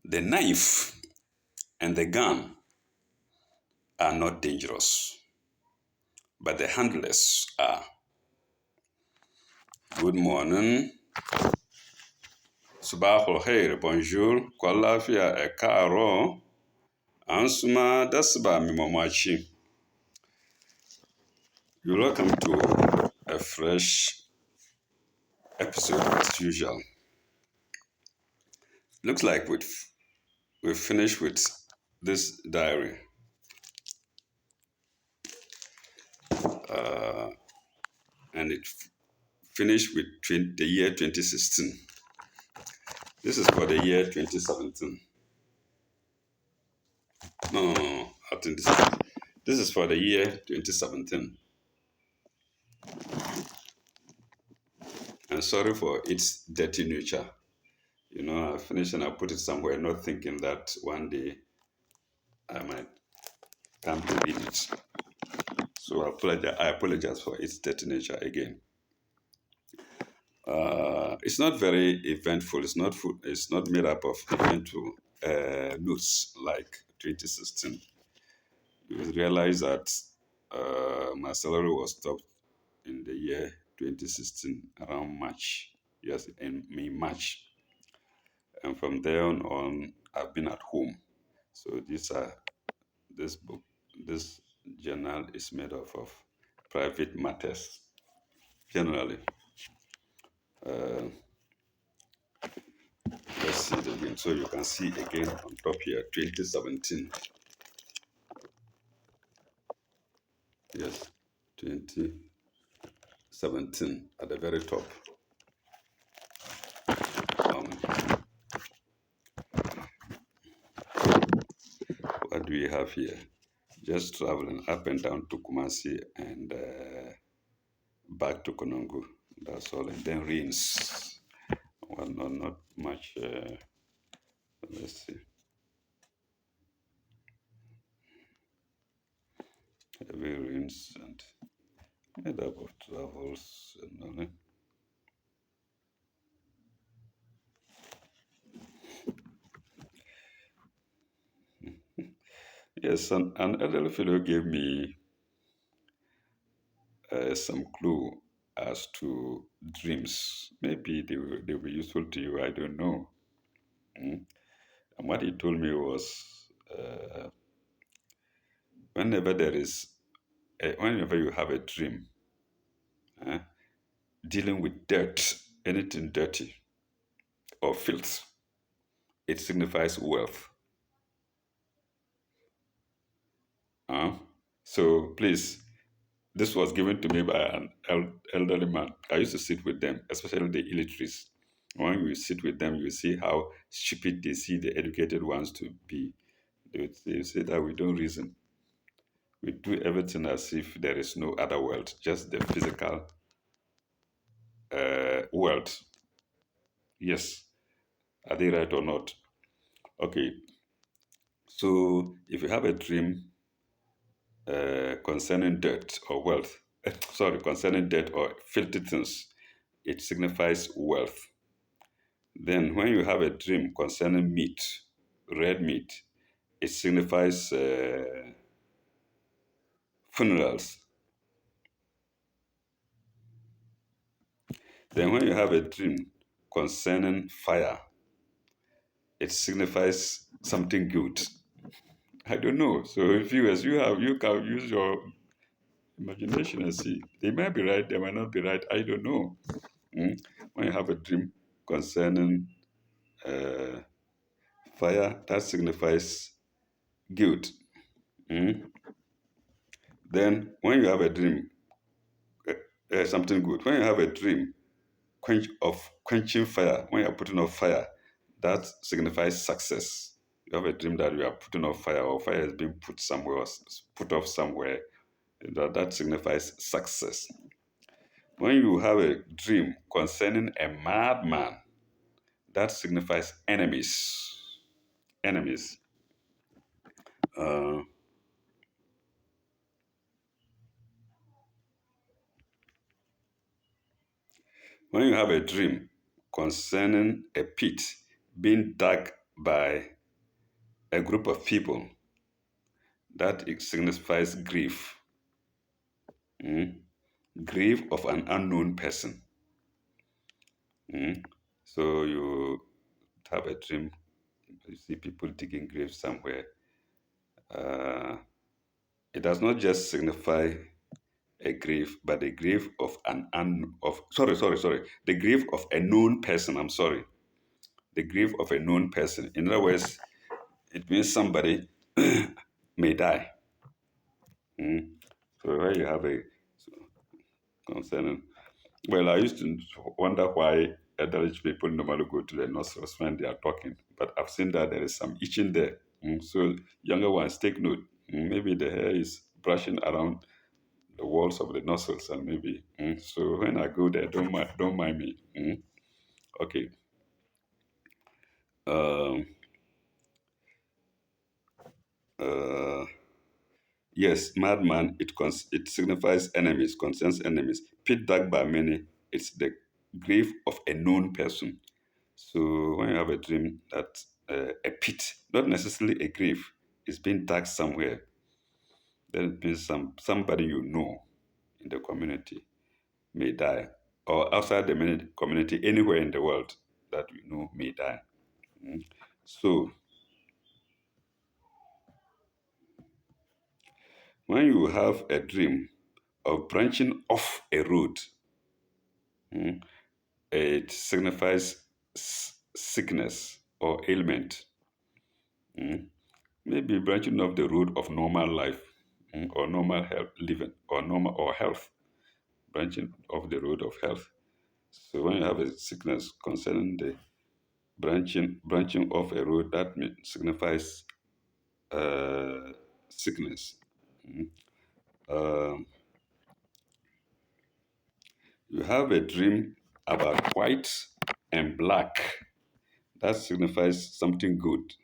The knife and the gun are not dangerous, but the handlers are. Good morning. Sabahul khair, bonjour, kwalafia e karo, ansuma dasba mimomachi. You're welcome to a fresh episode as usual. Looks like we've finished with this diary. And it finished with the year 2016. This is for the year 2017. No, I think this is for the year 2017. And sorry for its dirty nature. You know, I finished and I put it somewhere, not thinking that one day I might come to read it. So I apologize for its dirty nature again. It's not very eventful. It's not made up of eventful notes like 2016. You realize that my salary was stopped in the year 2016 around March. Yes, in March. And from there on, I've been at home. So this journal is made up of private matters, generally. Let's see it again. So you can see again on top here, 2017. Yes, 2017 at the very top. What do we have here? Just traveling up and down to Kumasi and back to Konongo. That's all. And then rains. Well, not much. Let's see. Heavy rains and made up of travels and all that. Yes, an elderly fellow gave me some clue as to dreams. Maybe they will be useful to you. I don't know. Mm. And what he told me was, whenever whenever you have a dream dealing with dirt, anything dirty or filth, it signifies wealth. So please, this was given to me by an elderly man. I used to sit with them, especially the illiterates. When you sit with them, you see how stupid they see the educated ones to be. They say that we don't reason. We do everything as if there is no other world, just the physical world. Yes. Are they right or not? Okay. So if you have a dream concerning debt or wealth, concerning debt or filthy things, it signifies wealth. Then when you have a dream concerning meat, red meat, it signifies funerals. Then when you have a dream concerning fire, it signifies something good. I don't know. So if you can use your imagination and see. They might be right, they might not be right. I don't know. When you have a dream concerning fire, that signifies good. Then when you have a dream, something good. When you have a dream quenching fire, when you're putting off fire, that signifies success. You have a dream that you are putting off fire or fire is being put off somewhere, that signifies success. When you have a dream concerning a madman, that signifies enemies. Enemies. When you have a dream concerning a pit being dug by a group of people, that it signifies grief. Mm? Grief of an unknown person. Mm? So you have a dream, you see people digging graves somewhere. Uh, it does not just signify a grief, but the grief of the grief of a known person. I'm sorry, the grief of a known person. In other words, it means somebody may die. Mm. So here you have a concerning. Well, I used to wonder why elderly people normally go to the nostrils when they are talking, but I've seen that there is some itching there. So younger ones, take note. Maybe the hair is brushing around the walls of the nostrils, and maybe. So when I go there, don't mind me. Okay. Um, uh, yes, madman. It signifies enemies, concerns enemies. Pit dug by many. It's the grief of a known person. So when you have a dream that a pit, not necessarily a grave, is being dug somewhere, then it means somebody you know in the community may die, or outside the community, anywhere in the world that you know may die. Mm. So when you have a dream of branching off a road, mm, it signifies sickness or ailment. Mm. Maybe branching off the road of normal life, or normal health living, or normal or health, branching off the road of health. So when you have a sickness concerning the branching off a road, that signifies sickness. Mm. Um, you have a dream about white and black. That signifies something good.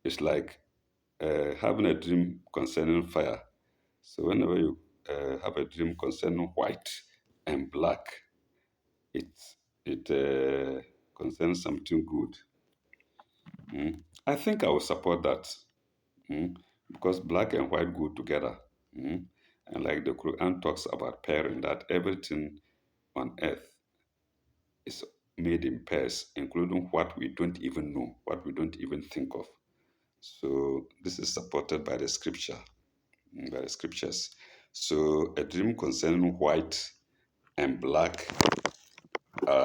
It's like having a dream concerning fire. So whenever you have a dream concerning white and black, it it concerns something good. Mm. I think I will support that, because black and white go together. Mm. And like the Quran talks about pairing, that everything on earth is made in pairs, including what we don't even know, what we don't even think of. So this is supported by the scripture, by the scriptures. So a dream concerning white and black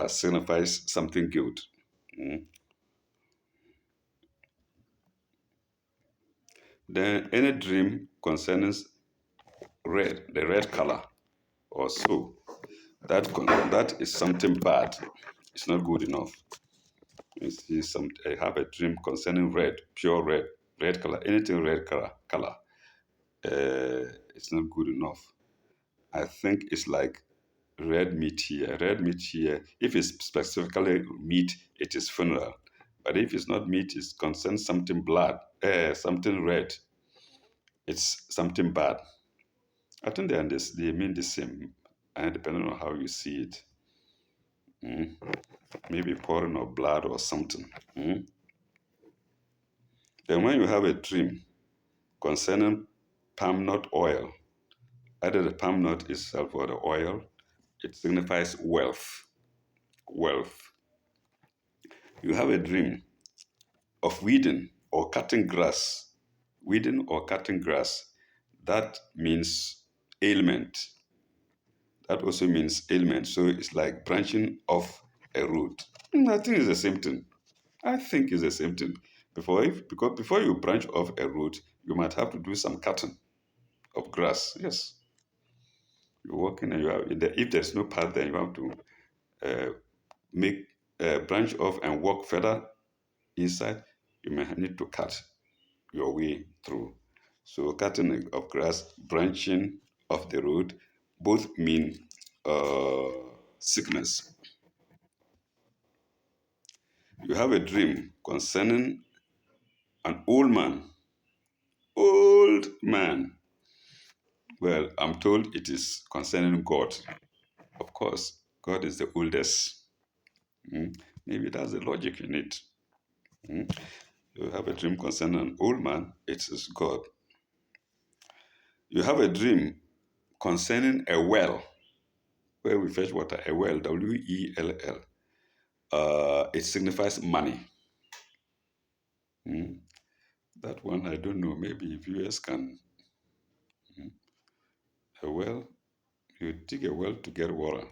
signifies something good. Mm. Then any dream concerning red, the red color, or so, that is something bad. It's not good enough. You see, I have a dream concerning red, pure red, red color, anything red color. It's not good enough. I think it's like red meat here. Red meat here. If it's specifically meat, it is funeral. But if it's not meat, it's concerns something blood, something red. It's something bad. I think they mean the same, and depending on how you see it, mm, maybe pouring of blood or something. Then when you have a dream concerning palm nut oil, either the palm nut itself or the oil, it signifies wealth. Wealth. You have a dream of weeding or cutting grass. Weeding or cutting grass, that means ailment. That also means ailment. So it's like branching off a root. I think it's the same thing. I think it's the same thing. Because before you branch off a root, you might have to do some cutting of grass. Yes, you're walking and if there's no path, then you have to uh, make branch off and walk further inside. You may need to cut your way through. So cutting of grass, branching of the road, both mean uh, sickness. You have a dream concerning an old man. Old man. Well, I'm told it is concerning God. Of course, God is the oldest. Mm. Maybe that's the logic in it. Mm. You have a dream concerning an old man, it is God. You have a dream concerning a well, where we fetch water, a well, Well. It signifies money. Mm. That one, I don't know. Maybe viewers can. Mm. A well, you dig a well to get water,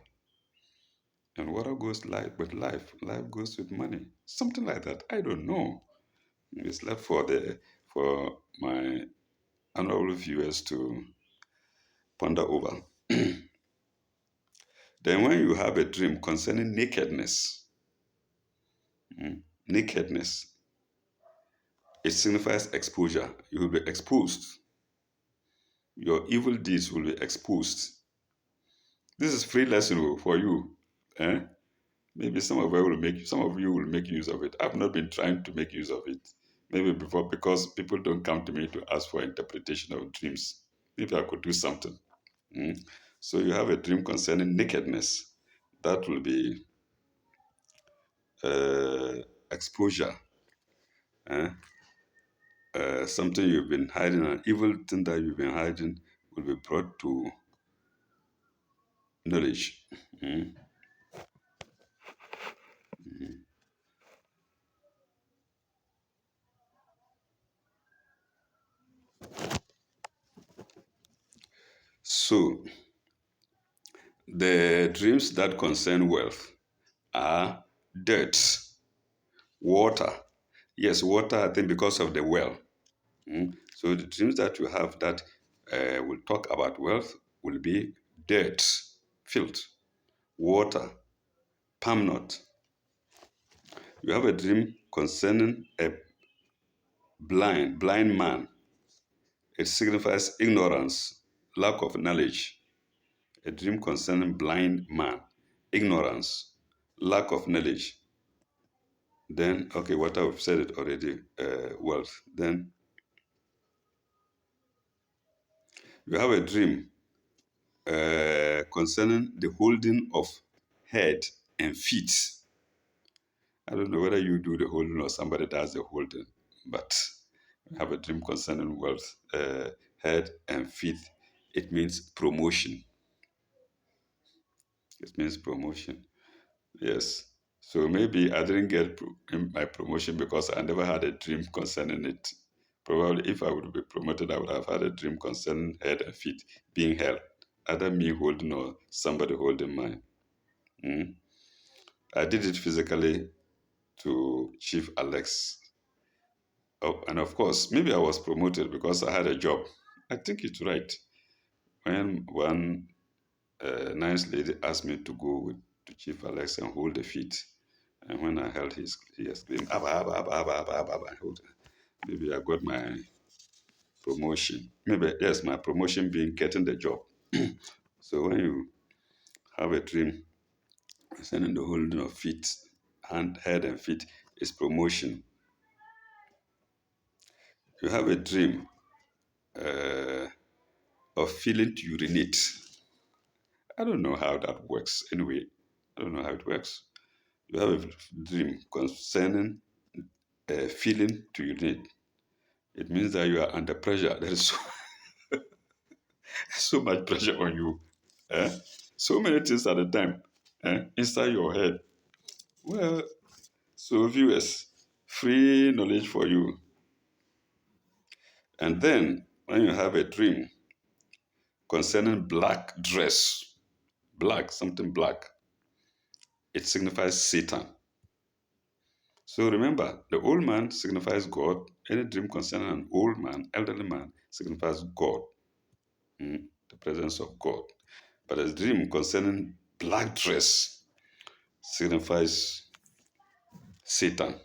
and water goes with life. Life goes with money. Something like that. I don't know. It's left for my honorable viewers to ponder over. Then, when you have a dream concerning nakedness, nakedness, it signifies exposure. You will be exposed. Your evil deeds will be exposed. This is free lesson for you. Eh? Maybe some of you will make use of it. I've not been trying to make use of it. Maybe before because people don't come to me to ask for interpretation of dreams. Maybe I could do something. Mm. So you have a dream concerning nakedness. That will be uh, exposure. Eh? Something you've been hiding, an evil thing that you've been hiding will be brought to knowledge. Mm. So the dreams that concern wealth are dirt, water. Yes, water, I think because of the well. Mm. So the dreams that you have that will talk about wealth will be dirt, filth, water, palm nut. You have a dream concerning a blind man. It signifies ignorance, lack of knowledge. A dream concerning blind man, ignorance, lack of knowledge. Then, okay, what I've said it already, wealth. Then you have a dream concerning the holding of head and feet. I don't know whether you do the holding or somebody does the holding, but you have a dream concerning wealth, head and feet. It means promotion. It means promotion. Yes. So maybe I didn't get my promotion because I never had a dream concerning it. Probably if I would be promoted, I would have had a dream concerning head and feet being held, either me holding or somebody holding mine. Mm. I did it physically to Chief Alex. Oh, and of course, maybe I was promoted because I had a job. I think it's right. When one nice lady asked me to go to Chief Alex and hold the feet, and when I held he exclaimed, Abba, Abba, Abba, Abba, Abba, Abba, Abba. Maybe I got my promotion. Maybe, yes, my promotion being getting the job. So when you have a dream, sending the holding of feet, head and feet is promotion. You have a dream uh, of feeling to urinate. I don't know how that works. Anyway, I don't know how it works. You have a dream concerning feeling to urinate. It means that you are under pressure. There is so much pressure on you. Eh? So many things at a time inside your head. Well, so viewers, free knowledge for you. And then when you have a dream concerning black dress, black, something black, it signifies Satan. So remember, the old man signifies God. Any dream concerning an old man, elderly man, signifies God, the presence of God. But a dream concerning black dress signifies Satan.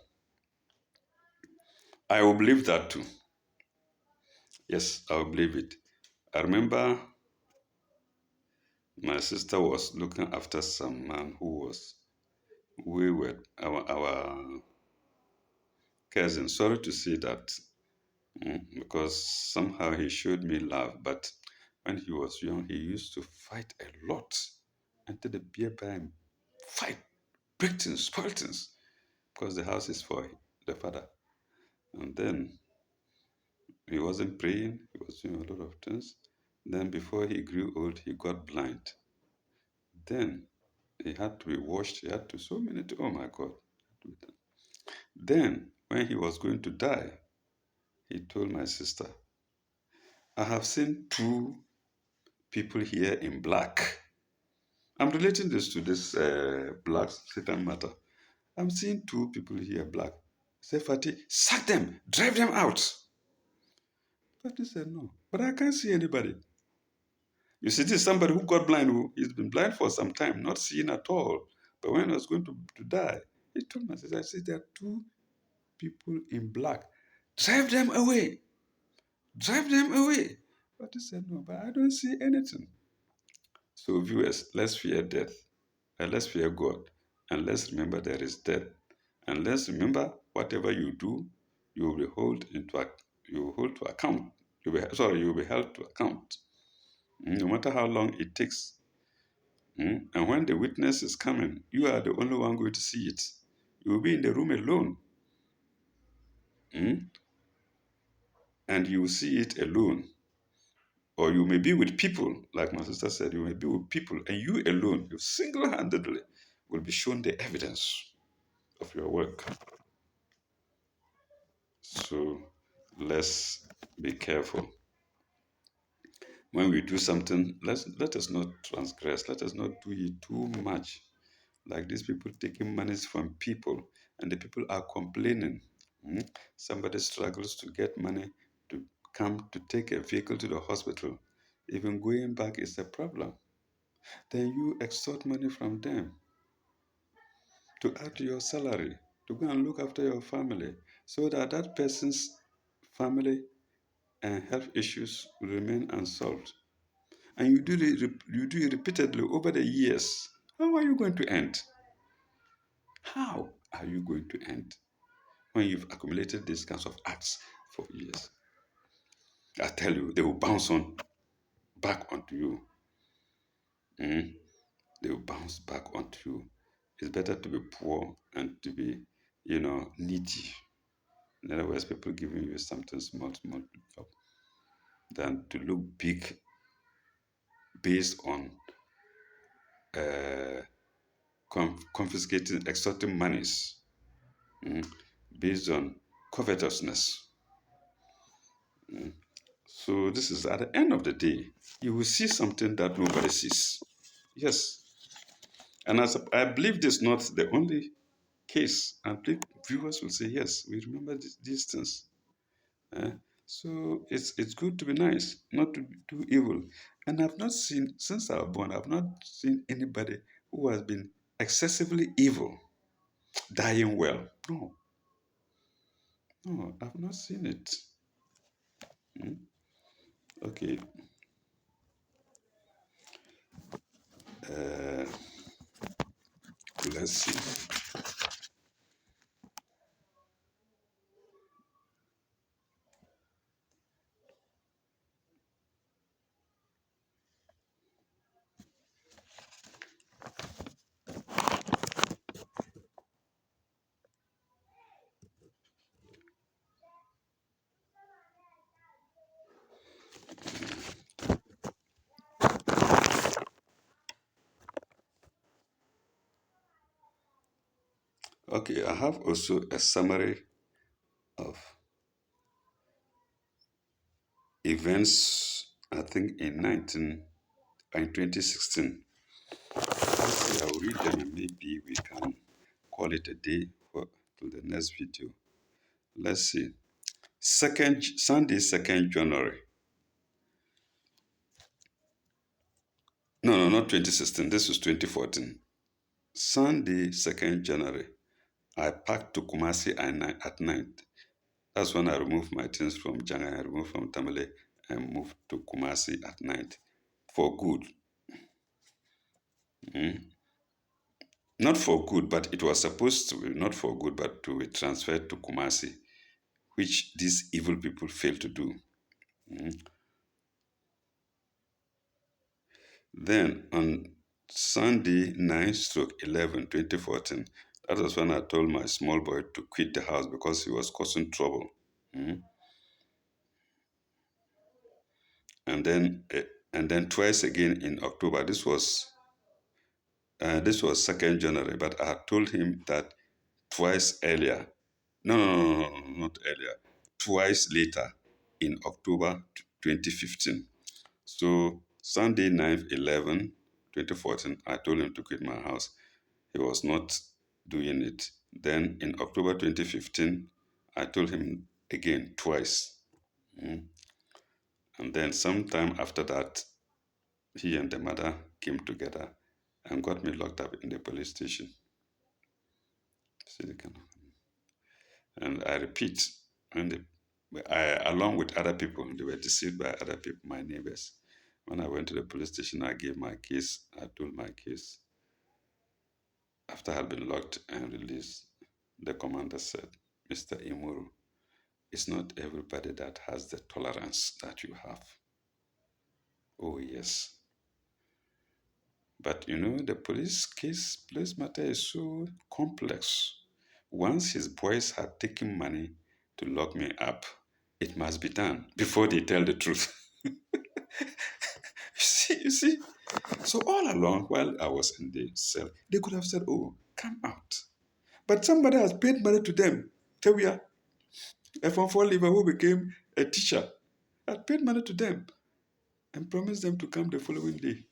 I will believe that too. Yes, I will believe it. I remember my sister was looking after some man we were, our cousin. Sorry to say that, because somehow he showed me love, but when he was young, he used to fight a lot. Enter the beer bar and fight, break things, spoil things, because the house is for the father. And then he wasn't praying, he was doing a lot of things. Then before he grew old, he got blind. Then he had to be washed, he had to so many, oh my God. Then when he was going to die, he told my sister, I have seen two people here in black. I'm relating this to this black Satan matter. I'm seeing two people here black. Say, Fatih, sack them, drive them out. Fatih said, no, but I can't see anybody. You see, this is somebody who got blind, who he's been blind for some time, not seeing at all. But when I was going to die, he told my sister, I said, there are two people in black. Drive them away. Drive them away. But he said, no, but I don't see anything. So, viewers, let's fear death, and let's fear God, and let's remember there is death. And let's remember whatever you do, you will be you will hold to account. You will be held to account. No matter how long it takes. And when the witness is coming, you are the only one going to see it. You will be in the room alone. Mm, and you will see it alone. Or you may be with people, like my sister said, you may be with people, and you alone, you single handedly will be shown the evidence of your work. So let's be careful. When we do something, let us not transgress, let us not do it too much. Like these people taking monies from people, and the people are complaining. Somebody struggles to get money to come to take a vehicle to the hospital. Even going back is a problem. Then you extort money from them to add to your salary, to go and look after your family, so that that person's family and health issues will remain unsolved. And you do it repeatedly over the years. How are you going to end? How are you going to end when you've accumulated these kinds of acts for years? I tell you, they will bounce on back onto you. Mm? They will bounce back onto you. It's better to be poor and to be, needy. In other words, people giving you something small, small job, than to look big based on uh, confiscating, extorting monies, mm, based on covetousness. So this is at the end of the day, you will see something that nobody sees. Yes. And as I believe this is not the only case. I believe viewers will say, yes, we remember these things. Eh? So it's good to be nice, not to be too evil. And I've not seen, since I was born, I've not seen anybody who has been excessively evil dying well. No, no, I've not seen it. Mm. Okay. Uh, let's see. Okay, I have also a summary of events, I think in 2016. Let's see, I'll read them and maybe we can call it a day for to the next video. Let's see. Sunday, 2nd January. No, not 2016. This was 2014. Sunday, 2nd January. I packed to Kumasi at night. That's when I removed my things from Janga, I removed from Tamale, and moved to Kumasi at night for good. Mm. Not for good, but it was supposed to be not for good, but to be transferred to Kumasi, which these evil people failed to do. Mm. Then on Sunday 9 stroke 11, 2014, That was when I told my small boy to quit the house because he was causing trouble. Mm. And then twice again in October. This was 2nd January, but I had told him that twice earlier. No, no, no, no, no, no, not earlier. Twice later in October 2015. So Sunday 9/11, 2014, I told him to quit my house. He was not doing it. Then in October 2015, I told him again twice. Mm. And then sometime after that, he and the mother came together and got me locked up in the police station. See the kind of- And I repeat, when along with other people, they were deceived by other people, my neighbors. When I went to the police station, I gave my case. I told my case. After I had been locked and released, the commander said, "Mr. Imuru, it's not everybody that has the tolerance that you have." Oh, yes. But the police matter is so complex. Once his boys had taken money to lock me up, it must be done before they tell the truth. You see. So all along, while I was in the cell, they could have said, "Oh, come out." But somebody has paid money to them. Tewia, a Form 4 leaver who became a teacher, had paid money to them and promised them to come the following day.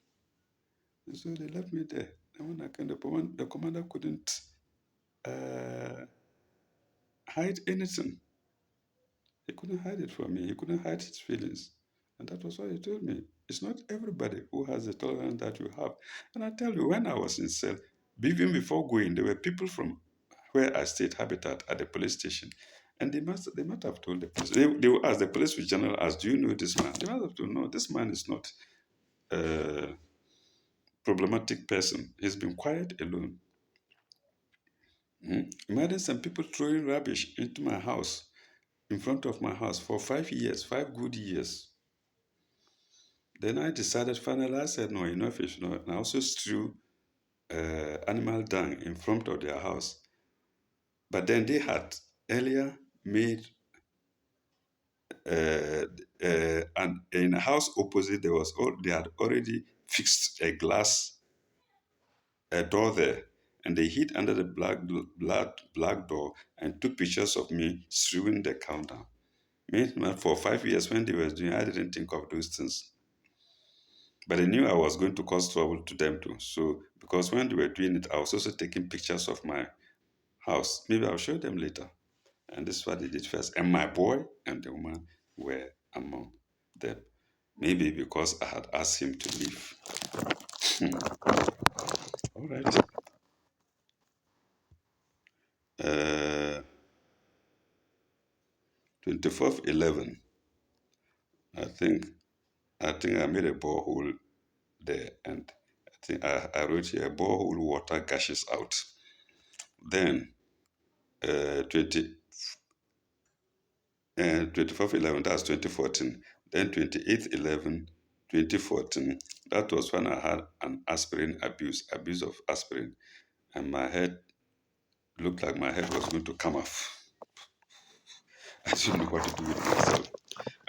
And so they left me there. And when I came, the commander couldn't uh, hide anything. He couldn't hide it from me. He couldn't hide his feelings. And that was what he told me. It's not everybody who has the tolerance that you have. And I tell you, when I was in cell, even before going, there were people from where I stayed, Habitat, at the police station. And they might have told the police. They will ask, the police general asked, "Do you know this man?" They might have told, "No, this man is not a problematic person. He's been quiet alone." Imagine some people throwing rubbish into my house, in front of my house, for 5 years, 5 good years. Then I decided, finally, I said, "No, enough is enough." And I also strew animal dung in front of their house. But then they had earlier made, and in a house opposite, they had already fixed a door there. And they hid under the black door and took pictures of me strewing the counter. Meanwhile, for 5 years when they were doing, I didn't think of those things. But I knew I was going to cause trouble to them too. So, because when they were doing it, I was also taking pictures of my house. Maybe I'll show them later. And this is what they did first. And my boy and the woman were among them. Maybe because I had asked him to leave. All right. 24th 11. I think I made a borehole there, and I think I wrote here, "Borehole water gushes out." Then 20 24th 11, that's 2014. Then 28th 11, 2014, that was when I had an aspirin abuse of aspirin, and my head looked like my head was going to come off. I didn't know what to do with myself.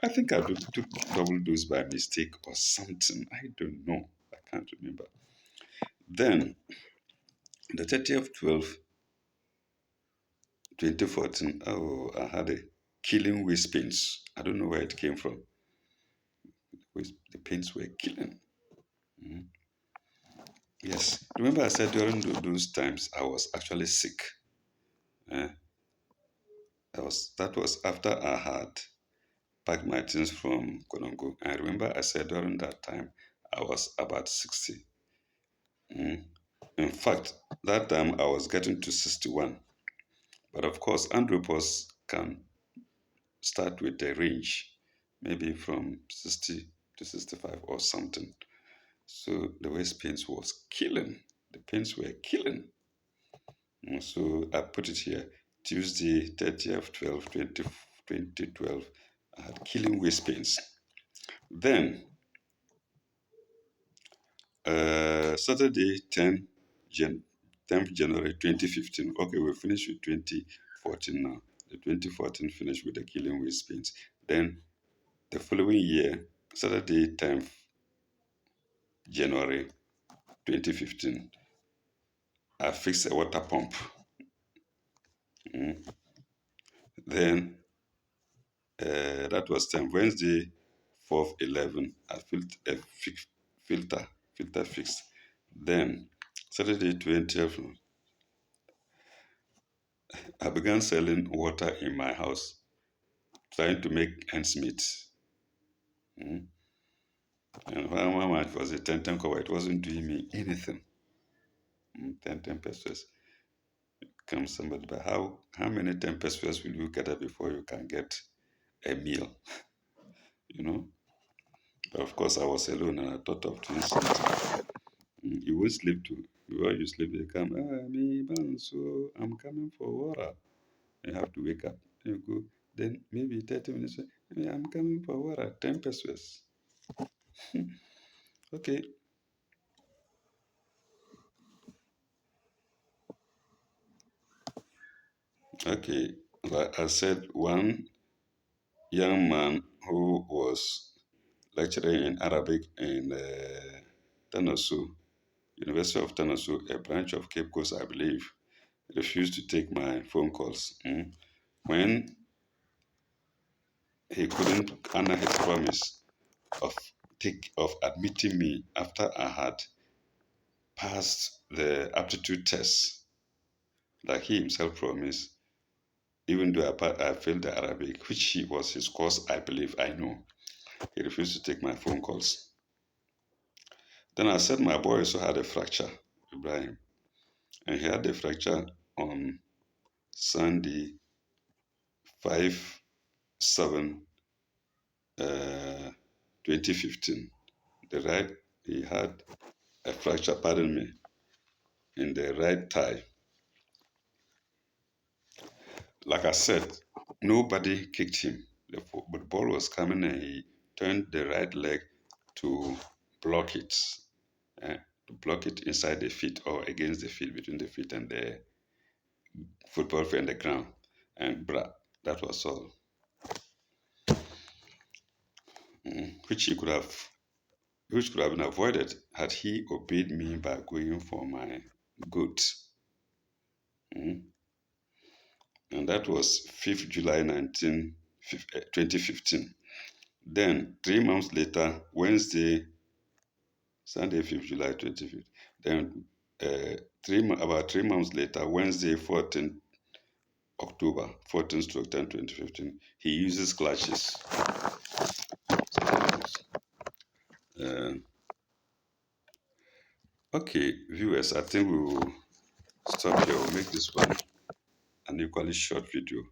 I think I took double dose by mistake or something. I don't know. I can't remember. Then the 30th 12, 2014, oh, I had a killing waist pains. I don't know where it came from. The pains were killing. Mhm. Yes. Remember I said during those times I was actually sick. Eh? That was after I had packed my things from Konongo. I remember I said during that time I was about 60. Mm. In fact, that time I was getting to 61. But of course, andropause can start with a range, maybe from 60 to 65 or something. So the waist pains was killing. The pains were killing. So I put it here, Tuesday, 30th 12, 2012. I had killing waist pains. Then Saturday, 10 Jan 10th January 2015. Okay, we finished with 2014 now. The 2014 finished with the Killing with Spins. Then the following year, Saturday 10th January 2015, I fixed a water pump. Mm. Then that was 10. Wednesday 4th 11, I filled a filter fixed. Then Saturday 20th, I began selling water in my house, trying to make ends meet. Mm. And how much was it? 10 kobo. It wasn't doing me anything. 10 pesos. Come somebody, but how many 10 pesos will you gather before you can get a meal? You know? But of course, I was alone and I thought of doing something. You won't sleep too. Before you sleep, they come, me, man, so I'm coming for water. You have to wake up. You go, then maybe 30 minutes, I'm coming for water, 10 pesos. Okay. Okay. Like I said, one young man who was lecturing in Arabic in Tanasu, University of Tanasu, a branch of Cape Coast, I believe, refused to take my phone calls. When he couldn't honor his promise of admitting me after I had passed the aptitude test, like he himself promised, even though I failed the Arabic, which he was his course, I believe, I know. He refused to take my phone calls. Then I said my boy also had a fracture, Ibrahim, and he had a fracture on Sunday, 5/7, 2015. He had a fracture, pardon me, in the right thigh. Like I said, nobody kicked him. The ball was coming and he turned the right leg to block it, to block it inside the feet or against the feet, between the feet and the football field and the ground. And that was all. Which which could have been avoided had he obeyed me by going for my goods. Mm. And that was 5th July 2015. Then 3 months later, Sunday 5th July 2015. Then about 3 months later, Wednesday 14th October 14/10 2015, he uses clutches. Uh, okay, viewers, I think we will stop here. We'll make this one an equally short video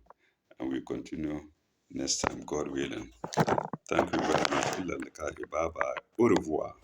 and we'll continue next time, God willing. Thank you very much. Bye bye. Au revoir.